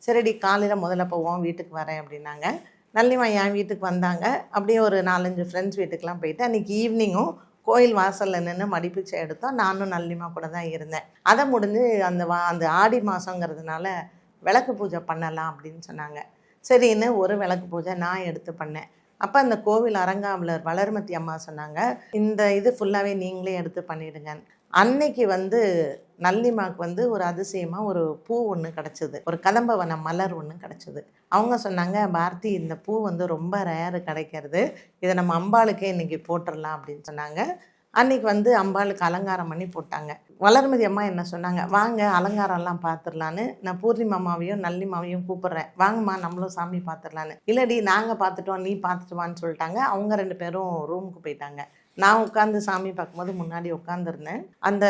சரிடி காலையில் முதல்ல போவோம் வீட்டுக்கு வரேன் அப்படின்னாங்க. நல்லிமா என் வீட்டுக்கு வந்தாங்க. அப்படியே ஒரு 4, 5 ஃப்ரெண்ட்ஸ் வீட்டுக்கெலாம் போயிட்டு அன்றைக்கி ஈவினிங்கும் கோயில் வாசலில் நின்று மடிப்பிச்சை எடுத்தோம். நானும் நல்லிமா கூட தான் இருந்தேன். அதை முடிஞ்சு அந்த ஆடி மாதங்கிறதுனால விளக்கு பூஜை பண்ணலாம் அப்படின்னு சொன்னாங்க. சரின்னு ஒரு விளக்கு பூஜை நான் எடுத்து பண்ணேன். அப்போ அந்த கோவில் அரங்காவலர் வளர்மதி அம்மா சொன்னாங்க, இந்த இது ஃபுல்லாகவே நீங்களே எடுத்து பண்ணிவிடுங்க. அன்னைக்கு நல்லிமாவுக்கு ஒரு அதிசயமாக ஒரு பூ ஒன்று கிடச்சிது, ஒரு கதம்பவன மலர் ஒன்று கிடச்சிது. அவங்க சொன்னாங்க, பாரதி இந்த பூ ரொம்ப ரேரு கிடைக்கிறது, இதை நம்ம அம்பாளுக்கே இன்றைக்கி போட்டுடலாம் அப்படின்னு சொன்னாங்க. அன்றைக்கி அம்பாளுக்கு அலங்காரம் பண்ணி போட்டாங்க. வளர்மதி அம்மா என்ன சொன்னாங்க, வாங்க அலங்காரம்லாம் பார்த்துடலான்னு. நான் பூர்ணிமாவையும் நல்லிமாவையும் கூப்பிட்றேன், வாங்கம்மா நம்மளும் சாமி பார்த்துடலான்னு. இல்லடி நாங்கள் பார்த்துட்டோம், நீ பார்த்துட்டு வான்னு சொல்லிட்டாங்க. அவங்க 2 பேரும் ரூமுக்கு போயிட்டாங்க. நான் உட்காந்து சாமி பார்க்கும்போது முன்னாடி உட்காந்துருந்தேன். அந்த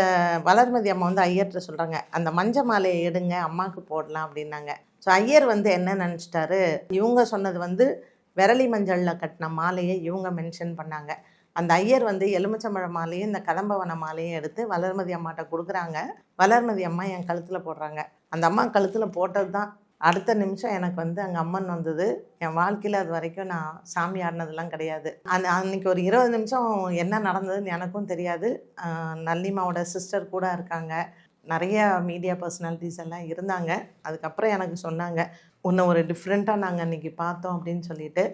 வளர்மதி அம்மா ஐயர்கிட்ட சொல்கிறாங்க, அந்த மஞ்ச மாலையை எடுங்க அம்மாவுக்கு போடலாம் அப்படின்னாங்க. ஸோ ஐயர் என்ன நினச்சிட்டாரு, இவங்க சொன்னது விரலி மஞ்சளில் கட்டின மாலையை இவங்க மென்ஷன் பண்ணாங்க. அந்த ஐயர் எலுமிச்சம்பழ மாலையும் இந்த கதம்பவன மாலையும் எடுத்து வளர்மதி அம்மாட்ட கொடுக்குறாங்க. வளர்மதி அம்மா என் கழுத்தில் போடுறாங்க. அந்த அம்மா கழுத்தில் போட்டது தான் அடுத்த நிமிஷம் எனக்கு அங்கே அம்மன் வந்தது. என் வாழ்க்கையில் அது வரைக்கும் நான் சாமி ஆடினதுலாம் கிடையாது. அன்றைக்கி ஒரு 20 நிமிஷம் என்ன நடந்ததுன்னு எனக்கும் தெரியாது. நல்லிமாவோட சிஸ்டர் கூட இருக்காங்க, நிறைய மீடியா பர்சனாலிட்டிஸ் எல்லாம் இருந்தாங்க. அதுக்கப்புறம் எனக்கு சொன்னாங்க, உன்னை ஒரு டிஃப்ரெண்ட்டாக நாங்கள் அன்றைக்கி பார்த்தோம் அப்படின்னு சொல்லிட்டு.